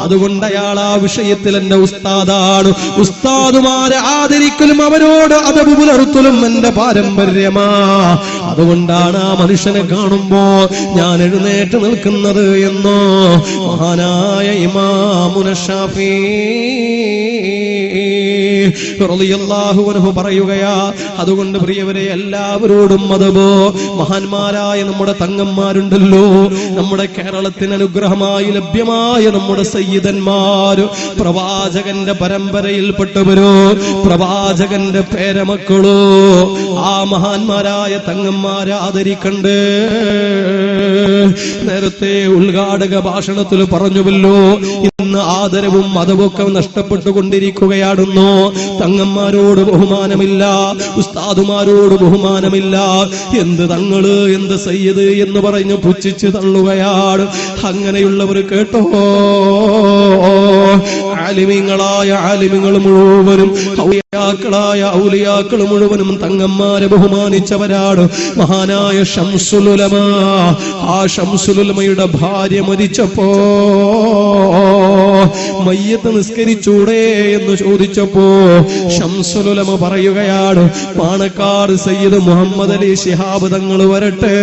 അതുകൊണ്ട് അയാൾ ആ വിഷയത്തിൽ എന്റെ ഉസ്താദാണ്. ഉസ്താദുമാരെ ആദരിക്കലും അവരോട് അദബ് പുലർത്തലും എന്റെ പാരമ്പര്യമാ. അതുകൊണ്ടാണ് ആ മനുഷ്യനെ കാണുമ്പോ ഞാൻ എഴുന്നേറ്റ് നിൽക്കുന്നത് എന്നോ മഹാനായ ഇമാമുന ഷാഫി റളിയല്ലാഹു അൻഹു പറയുകയാ. അതുകൊണ്ട് പ്രിയവരെ, എല്ലാവരോടും അതബോ. മഹാന്മാരായ നമ്മുടെ തങ്ങന്മാരുണ്ടല്ലോ, നമ്മുടെ കേരളത്തിന് അനുഗ്രഹമായി ലഭ്യമായ നമ്മുടെ സയ്യിദന്മാര്, പ്രവാചകന്റെ പരമ്പരയിൽപ്പെട്ടവരോ, പ്രവാചകന്റെ പേരമക്കളോ, ആ മഹാന്മാരായ തങ്ങന്മാരെ ആദരിക്കണ്ടേ. നേരത്തെ ഉദ്ഘാടക ഭാഷണത്തിൽ പറഞ്ഞുവല്ലോ, ഇന്ന് ആദരവും മതമൊക്കെ നഷ്ടപ്പെട്ടുകൊണ്ടിരിക്കുകയാണെന്നോ. തങ്ങന്മാരോട് ബഹുമാനമില്ല, ഉസ്താദുമാരോട് ബഹുമാനമില്ല. എന്ത് തങ്ങള്, എന്ത് സയ്യിദ് എന്ന് പറഞ്ഞ് പുച്ഛിച്ച് തള്ളുകയാണ്. അങ്ങനെയുള്ളവർ കേട്ടോ, ആലിമീങ്ങളായ ആലിമീങ്ങൾ മുഴുവനും, ഔലിയാക്കളായ ഔലിയാക്കൾ മുഴുവനും തങ്ങന്മാരെ ബഹുമാനിച്ചവരാണ്. മഹാനായ ശംസുൽ ഉലമാ, ആ ശംസുൽ ഉലമയുടെ ഭാര്യ മരിച്ചപ്പോ മയ്യത്ത് നിസ്കരിച്ചൂടെ എന്ന് ചോദിച്ചപ്പോ ശംസുൽ ഉലമ പറയുകയാണ്, പാണക്കാട് സയ്യിദ് മുഹമ്മദ് അലി ശിഹാബ് തങ്ങൾ വരട്ടെ,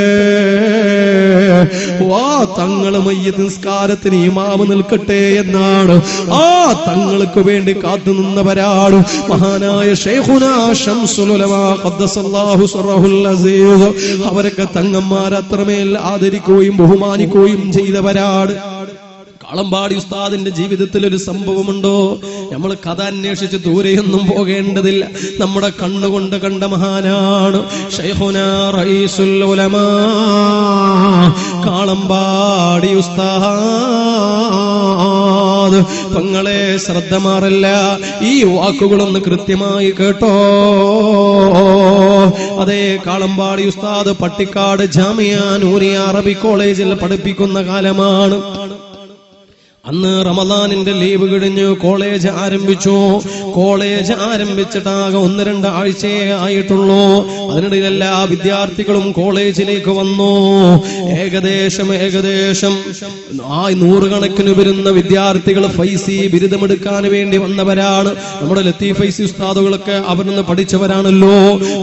വാ തങ്ങള് മയ്യത്ത് നിസ്കാരത്തിന് ഇമാമ് നിൽക്കട്ടെ എന്നാണ്. ആ തങ്ങൾക്ക് വേണ്ടി കാത്തു നിന്നവരാണ് മഹാനായ ശൈഖുനാ ശംസുൽ ഉലമാ ഖദ്ദസല്ലാഹു സിറഹുൽ അസീസ്. അവരൊക്കെ തങ്ങന്മാരെ അത്രമേൽ ആദരിക്കുകയും ബഹുമാനിക്കുകയും ചെയ്തവരാണ്. കാളമ്പാടി ഉസ്താദിന്റെ ജീവിതത്തിൽ ഒരു സംഭവമുണ്ടോ? നമ്മൾ കഥ അന്വേഷിച്ച് ദൂരെയൊന്നും പോകേണ്ടതില്ല, നമ്മുടെ കണ്ണുകൊണ്ട് കണ്ട മഹാനാണ് ശൈഖുനാ റഈസുൽ ഉലമാ കാളമ്പാടി ഉസ്താദ്. പെങ്ങളെ, ശ്രദ്ധ മാറില്ല, ഈ വാക്കുകളൊന്ന് കൃത്യമായി കേട്ടോ. അതെ, കാളമ്പാടി ഉസ്താദ് പട്ടിക്കാട് ജാമിയ നൂരിയ അറബി കോളേജിൽ പഠിപ്പിക്കുന്ന കാലമാണ്. അന്ന് റമദാനിന്റെ ലീവ് കഴിഞ്ഞ് കോളേജ് ആരംഭിച്ചു. കോളേജ് ആരംഭിച്ചിട്ടാകെ 1-2 ആഴ്ചയേ ആയിട്ടുള്ളൂ. അതിനിടയിൽ എല്ലാ വിദ്യാർത്ഥികളും കോളേജിലേക്ക് വന്നു. ഏകദേശം 100 വരുന്ന വിദ്യാർത്ഥികൾ ഫൈസി ബിരുദമെടുക്കാൻ വേണ്ടി വന്നവരാണ്. നമ്മുടെ ലത്തീഫ് ഫൈസി ഉസ്താദുകളൊക്കെ അവരിന്ന് പഠിച്ചവരാണല്ലോ.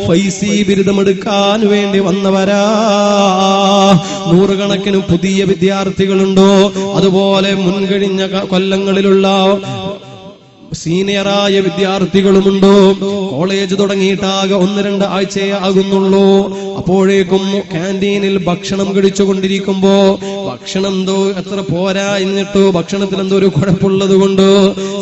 ഫൈസി ബിരുദമെടുക്കാൻ വേണ്ടി വന്നവരാ. 100 പുതിയ വിദ്യാർത്ഥികളുണ്ടോ. അതുപോലെ മുൻകഴിഞ്ഞ കൊല്ലങ്ങളിലുള്ള സീനിയറായ വിദ്യാർത്ഥികളുമുണ്ടോ. കോളേജ് തുടങ്ങിയിട്ടാകെ 1-2 ആഴ്ചയേ ആകുന്നുള്ളൂ. അപ്പോഴേക്കും ക്യാൻറ്റീനിൽ ഭക്ഷണം കഴിച്ചുകൊണ്ടിരിക്കുമ്പോ ഭക്ഷണം എന്തോ എത്ര പോരാ എന്നിട്ടോ ഭക്ഷണത്തിൽ എന്തോ ഒരു കുഴപ്പമുള്ളത് കൊണ്ട്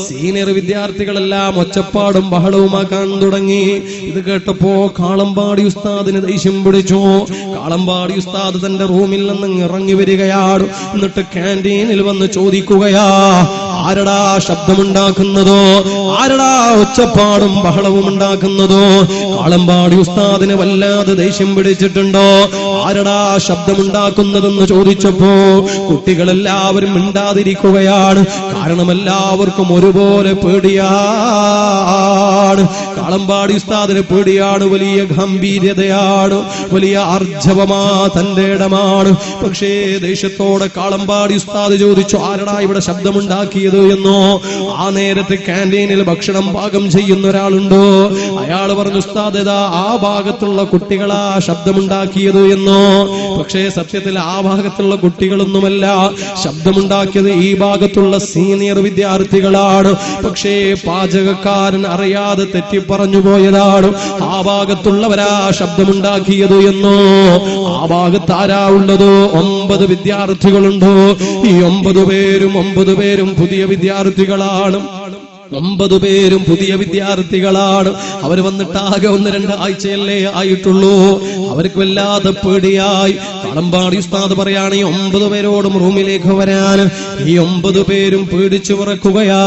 സീനിയർ വിദ്യാർത്ഥികളെല്ലാം ഒച്ചപ്പാടും ബഹളവുമാക്കാൻ തുടങ്ങി. ഇത് കേട്ടപ്പോ കാളമ്പാടി ഉസ്താദിന് ദേഷ്യം പിടിച്ചു. കാളമ്പാടി ഉസ്താദ് തന്റെ റൂമിൽ നിന്ന് ഇറങ്ങി വരികയാണ്. എന്നിട്ട് ക്യാൻറ്റീനിൽ വന്ന് ചോദിക്കുകയാ, ആരടാ ശബ്ദമുണ്ടാക്കുന്നതോ, ആരടാ ഒച്ചപ്പാടും ബഹളവും ഉണ്ടാക്കുന്നതോ? കാളമ്പാടി ഉസ്താദിന് വല്ലാതെ ദേഷ്യം പിടിച്ചിട്ടുണ്ടോ? ആരടാ ശബ്ദമുണ്ടാക്കുന്നതെന്ന് ചോദിച്ചപ്പോ കുട്ടികളെല്ലാവരും മിണ്ടാതിരിക്കുകയാണ്. കാരണം എല്ലാവർക്കും ഒരുപോലെ പേടിയാണ്. കാളമ്പാടി ഉസ്താദിന് പേടിയാണ്, വലിയ ഗംഭീര്യതയാണ്, വലിയ ആർജവമാ, തന്റെ ഇടമാണ്. പക്ഷേ ദേഷ്യത്തോടെ കാളമ്പാടി ഉസ്താദ് ചോദിച്ചു, ആരടാ ഇവിടെ ശബ്ദമുണ്ടാക്കിയത് എന്നോ. ആ നേരത്തെ ക്യാൻറ്റീനിൽ ഭക്ഷണം പാകം ചെയ്യുന്ന ഒരാളുണ്ടോ. അയാൾ പറഞ്ഞു, ഉസ്താദ് ഇതാ ആ ഭാഗത്തുള്ള കുട്ടികളാ ശബ്ദമുണ്ടാക്കിയത് എന്നോ. പക്ഷേ സത്യത്തിൽ ആ ഭാഗത്തുള്ള കുട്ടികളൊന്നുമല്ല, ശബ്ദമുണ്ടാക്കിയത് ഈ ഭാഗത്തുള്ള സീനിയർ വിദ്യാർത്ഥികളാണ്. പക്ഷേ പാചകക്കാരൻ അറിയാതെ തെറ്റിപ്പറഞ്ഞു പോയതാണ്. ആ ഭാഗത്തുള്ളവരാ ശബ്ദമുണ്ടാക്കിയത് എന്നോ. ആ ഭാഗത്ത് ആരാ ഉള്ളതോ? 9 വിദ്യാർത്ഥികളുണ്ടോ. ഈ 9 പേരും പുതിയ വിദ്യാർത്ഥികളാണ്. 9 പേരും പുതിയ വിദ്യാർത്ഥികളാണ്. അവർ വന്നിട്ടാകെ 1-2 ആഴ്ചയല്ലേ ആയിട്ടുള്ളൂ. അവർക്ക് വല്ലാതെ പേടിയായി. കാളമ്പാടി ഉസ്താദ് പറയാണ്, ഈ 9 പേരോടും റൂമിലേക്ക് വരാൻ. ഈ 9 പേരും പേടിച്ചു വിറക്കുകയാ.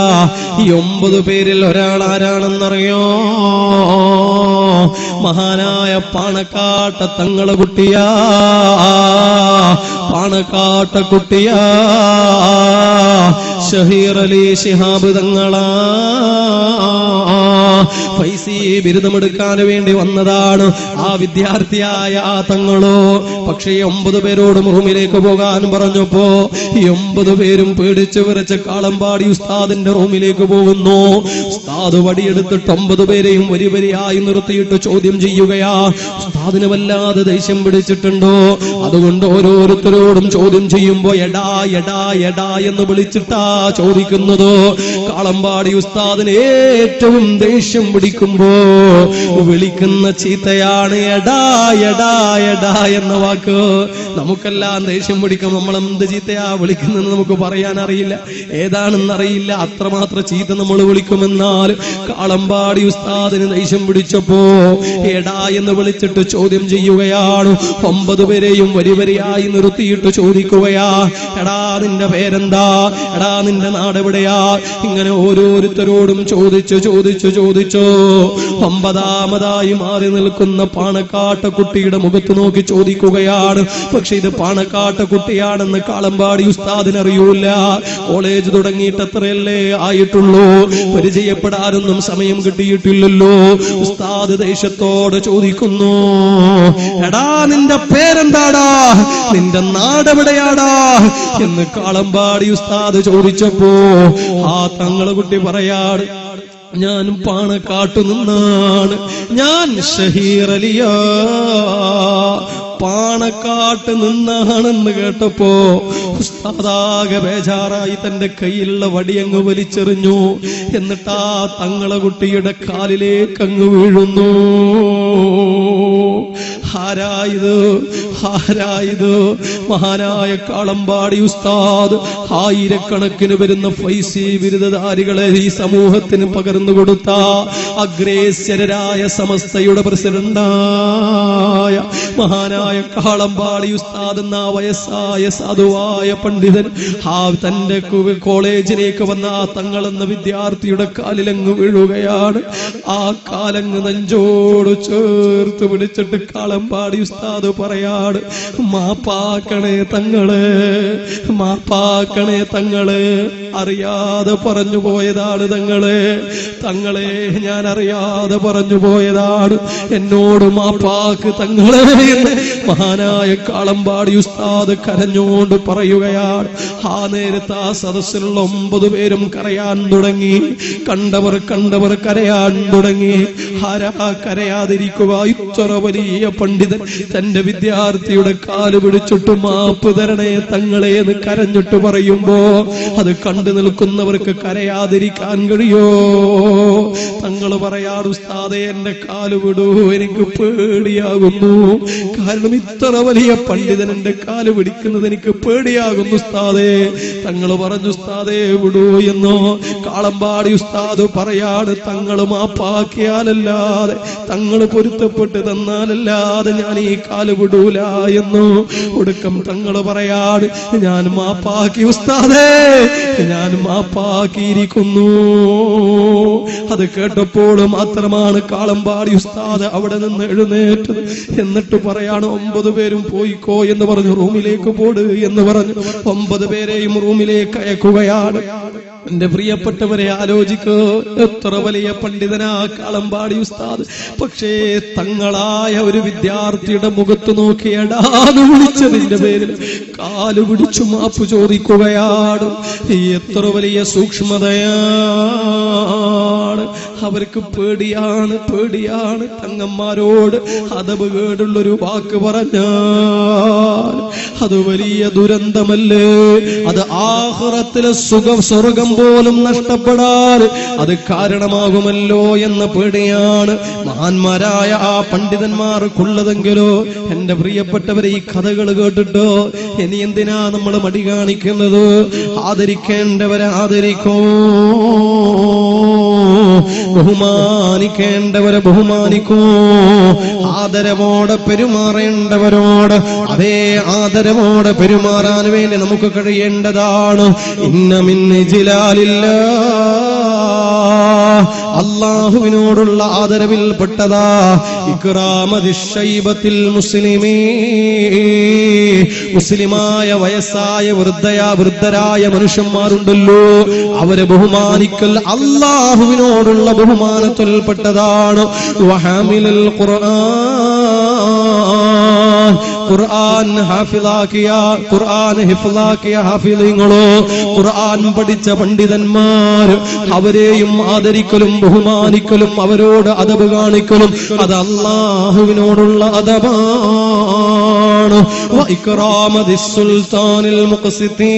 ഈ 9 പേരിൽ ഒരാൾ ആരാണെന്നറിയോ? മഹാനായ പാണക്കാട്ട തങ്ങളെ കുട്ടിയാ. പാണക്കാട്ട കുട്ടിയാ ഷഹീർ അലി ശിഹാബ് തങ്ങളാ. ഫൈസി ബിരുദമെടുക്കാൻ വേണ്ടി വന്നതാണ് ആ വിദ്യാർത്ഥിയായ ആ തങ്ങളോ. പക്ഷേ 9 പേരോടും റൂമിലേക്ക് പോകാൻ പറഞ്ഞപ്പോ ഈ 9 പേരും പേടിച്ചു വിറച്ച് കാളമ്പാടി ഉസ്താദിന്റെ റൂമിലേക്ക് പോകുന്നു. ഉസ്താദ് വടിയെടുത്തിട്ട് 9 പേരെയും വരിവരിയായി നിർത്തിയിട്ട് ചോദ്യം ചെയ്യുകയാ. ഉസ്താദിന് വല്ലാതെ ദേഷ്യം പിടിച്ചിട്ടുണ്ടോ? അതുകൊണ്ട് ഓരോരുത്തരോടും ചോദ്യം ചെയ്യുമ്പോ എടാ എടാ എടാ എന്ന് വിളിച്ചിട്ടാ ചോദിക്കുന്നത്. കാളമ്പാടി ഉസ്താദിന് ഏറ്റവും ദേഷ്യം പിടിക്കുമ്പോ വിളിക്കുന്ന ചീത്തയാണ് എടാ എടാ എടാ എന്ന വാക്ക്. നമുക്കെല്ലാം ദേഷ്യം പിടിക്കും. നമ്മൾ എന്ത് ചീത്തയാ വിളിക്കുന്നത് നമുക്ക് പറയാൻ അറിയില്ല, ഏതാണെന്നറിയില്ല, അത്രമാത്രം ചീത്ത നമ്മൾ വിളിക്കുമെന്നാൽ കാളമ്പാടി ഉസ്താദിന് ദേഷ്യം പിടിച്ചപ്പോ എടാ എന്ന് വിളിച്ചിട്ട് ചോദ്യം ചെയ്യുകയാണ്. 9 പേരെയും വരിവരിയായി നിർത്തിയിട്ട് ചോദിക്കുകയാ, എടാ നിന്റെ പേരെന്താ, എടാ നിന്റെ നാടെവിടെയാ? ഇങ്ങനെ ഓരോരുത്തരോടും ചോദിച്ചു ചോദിച്ചു ചോദിച്ചു 9ാമതായി മാറി നിൽക്കുന്ന പാണക്കാട്ട കുട്ടിയുടെ മുഖത്ത് നോക്കി ചോദിക്കുകയാണ്. പക്ഷെ ഇത് പാണക്കാട്ട കുട്ടിയാണെന്ന് കാളമ്പാടി ഉസ്താദിന് അറിയൂല. കോളേജ് തുടങ്ങിയിട്ട് എത്രയല്ലേ ആയിട്ടുള്ളൂ, പരിചയപ്പെടാനൊന്നും സമയം കിട്ടിയിട്ടില്ലല്ലോ. ഉസ്താദ് ദേഷ്യത്തോട് ചോദിക്കുന്നു, എടാ നിന്റെ പേരെന്താടാ, നിന്റെ നാടെവിടെയാടാ എന്ന് കാളമ്പാടി ഉസ്താദ് ചോദിച്ചപ്പോ ആ തങ്ങളെ കുട്ടി പറയാട്, ഞാൻ പാണക്കാട്ടു നിന്നാണ്, ഞാൻ ഷഹീർ അലിയാ, പാണക്കാട്ട് നിന്നാണെന്ന് കേട്ടപ്പോ ഉസ്താദാകെ ബേജാറായി തന്റെ കയ്യിലുള്ള വടിയങ്ങ് വലിച്ചെറിഞ്ഞു. എന്നിട്ടാ തങ്ങളെ കുട്ടിയുടെ കാലിലേക്ക് അങ്ങ് വീഴുന്നു. ആരായത്, ആരായത്? മഹാനായ കാളമ്പാടി ഉസ്താദ് ആയിരക്കണക്കിന് വരുന്ന ഫൈസി ബിരുദധാരികളെ ഈ സമൂഹത്തിന് പകർന്നു കൊടുത്ത അഗ്രേസ്യരായ സമസ്തയുടെ പ്രസിഡന്റായ മഹാനായ കാളമ്പാടി ഉസ്താദ് എന്ന വയസ്സായ സാധുവായ പണ്ഡിതൻ തന്റെ കോളേജിലേക്ക് വന്ന ആ തങ്ങളെന്ന വിദ്യാർത്ഥിയുടെ കാലിലങ്ങ് വീഴുകയാണ്. ആ കാലങ്ങ് നെഞ്ചോട് ചേർത്ത് പിടിച്ചിട്ട് കാളമ്പാടി ഉസ്താദ് പറയാണ്, മാപ്പാക്കണേ തങ്ങളെ, മാപ്പാക്കണേ തങ്ങളെ, അറിയാതെ പറഞ്ഞു പോയതാണ് തങ്ങളെ, തങ്ങളെ ഞാൻ അറിയാതെ പറഞ്ഞു പോയതാണ്, എന്നോട് മാപ്പാക്ക് തങ്ങളെ എന്ന് മഹാനായ കാളമ്പാടി ഉസ്താദ് കരഞ്ഞോണ്ട് പറയുകയാണ്. ആ നേരത്ത് ആ സദസ്സിലുള്ള 9 പേരും കരയാൻ തുടങ്ങി. കണ്ടവർ കരയാൻ തുടങ്ങി. ആരാ കരയാതിരിക്കുക? ഇത്ര വലിയ പണ്ഡിതൻ തന്റെ വിദ്യാർത്ഥിയുടെ കാല് പിടിച്ചിട്ട് മാപ്പ് തരണേ തങ്ങളെ എന്ന് കരഞ്ഞിട്ട് പറയുമ്പോ അത് കണ്ടു നിൽക്കുന്നവർക്ക് കരയാതിരിക്കാൻ കഴിയോ? തങ്ങൾ പറയാറ്, ഉസ്താദേ എന്റെ കാല് വിടൂ, എനിക്ക് പേടിയാകുന്നു. കാരണം ഇത്ര വലിയ പണ്ഡിതൻ എന്റെ കാല് പിടിക്കുന്നത് എനിക്ക് പേടിയാകുന്നു ഉസ്താദേ. തങ്ങൾ പറഞ്ഞു, ഉസ്താദേ വിടൂ എന്നോ? കാളമ്പാടി ഉസ്താദ് പറയാണ്, തങ്ങൾ മാപ്പാക്കിയാലല്ലാതെ, തങ്ങൾ പൊരുത്തപ്പെട്ട് തന്നാലല്ലാതെ ഞാൻ ഈ കാല് വിടൂല എന്നോ? ഒടുക്കം തങ്ങൾ പറയാണ്, ഞാൻ മാപ്പാക്കി ഉസ്താദേ, ഞാൻ മാപ്പാക്കിയിരിക്കുന്നു. അത് കേട്ടപ്പോൾ മാത്രമാണ് കാളമ്പാടി ഉസ്താദ് അവിടെ നിന്ന് എഴുന്നേറ്റത്. എന്നിട്ട് പറയാണ്, 9 പേരും പോയിക്കോ എന്ന് പറഞ്ഞു, റൂമിലേക്ക് പോട് എന്ന് പറഞ്ഞു 9 പേരെയും റൂമിലേക്ക് അയക്കുകയാണ്. എന്റെ പ്രിയപ്പെട്ടവരെ ആലോചിക്കോ, എത്ര വലിയ പണ്ഡിതനാ കാളമ്പാടി ഉസ്താദ്. പക്ഷേ തങ്ങളായ ഒരു വിദ്യാർത്ഥിയുടെ മുഖത്ത് നോക്കിയടാന്ന് വിളിച്ചതിന്റെ പേരിൽ കാല് പിടിച്ചു മാപ്പ് ചോദിക്കുകയാണ്. എത്ര വലിയ സൂക്ഷ്മതയാണ്. അവർക്ക് പേടിയാണ്, പേടിയാണ്. തങ്ങന്മാരോട് അതബ് കേടുള്ളൊരു വാക്ക് പറഞ്ഞാൽ അത് വലിയ ദുരന്തമല്ലേ? അത് ആഖിറത്തിലെ സ്വർഗം പോലും നഷ്ടപ്പെടാൻ അത് കാരണമാകുമല്ലോ എന്ന പേടിയാണ് മഹാന്മാരായ ആ പണ്ഡിതന്മാർക്കുള്ളതെങ്കിലോ. എന്റെ പ്രിയപ്പെട്ടവരെ, ഈ കഥകൾ കേട്ടിട്ടോ ഇനി എന്തിനാ നമ്മൾ മടി കാണിക്കുന്നത്? ആദരിക്കേണ്ടവരെ ആദരിക്കോ, ബഹുമാനിക്കേണ്ടവരെ ബഹുമാനിക്കൂ, ആദരവോടെ പെരുമാറേണ്ടവരോട് അതേ ആദരവോടെ പെരുമാറാൻ വേണ്ടി നമുക്ക് കഴിയേണ്ടതാണ്. ഇന്ന മിൻ ജിലാലില്ലാഹ്, അല്ലാഹുവിനോടുള്ള ആദരവിൽപ്പെട്ടതാ ഇക്റാമദിശ്ശൈബത്തിൽ മുസ്ലിമീൻ, മുസ്ലിമായ വയസ്സായ വൃദ്ധരായ മനുഷ്യന്മാരുണ്ടല്ലോ, അവരെ ബഹുമാനിക്കൽ അല്ലാഹുവിനോടുള്ള ബഹുമാനത്തിൽപ്പെട്ടതാണ്. വഹാമിലുൽ ഖുർആൻ, ഖുർആൻ ഹാഫിളാക്കിയ ഖുർആൻ ഹിഫ്ളാക്കിയ ഹാഫിളീങ്ങളോ ഖുർആൻ പഠിച്ച പണ്ഡിതന്മാർ അവരെയും ആദരിക്കലും ബഹുമാനിക്കലും അവരോട് അദബ് കാണിക്കലും അത് അല്ലാഹുവിനോടുള്ള അദബാണ്. വഇക്റാമദിസ് സുൽത്താനിൽ മുഖ്സിതീ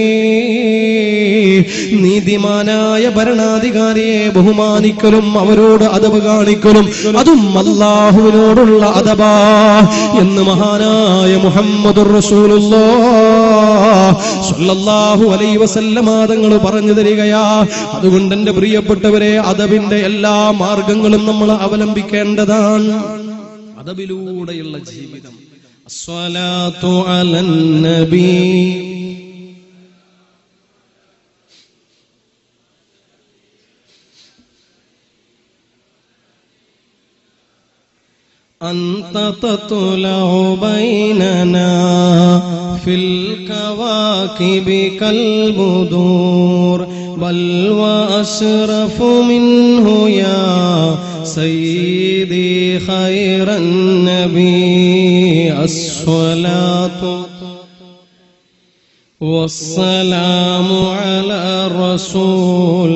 നീതിമാനായ ഭരണാധികാരിയെ ബഹുമാനിക്കലും അവരോട് അദബ് കാണിക്കലും അതും അല്ലാഹുവിനോടുള്ള അദബാ എന്ന് മഹാനായ മുഹമ്മദുർ റസൂലുള്ളാഹ് സ്വല്ലല്ലാഹു അലൈഹി വസല്ലമ തങ്ങൾ പറഞ്ഞു തരികയാ. അതുകൊണ്ട് എന്റെ പ്രിയപ്പെട്ടവരെ അദബിന്റെ എല്ലാ മാർഗങ്ങളും നമ്മൾ അവലംബിക്കേണ്ടതാണ്. അദബിലൂടെയുള്ള ജീവിതം. അസ്സലാത്തു അലൻ നബി أنت تطلع بيننا في الكواكب كالبدور بل وأشرف منه يا سيدي خير النبي الصلاة والسلام على الرسول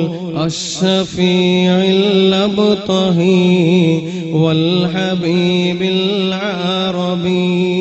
الشفيع الأبطهي والحبيب العربي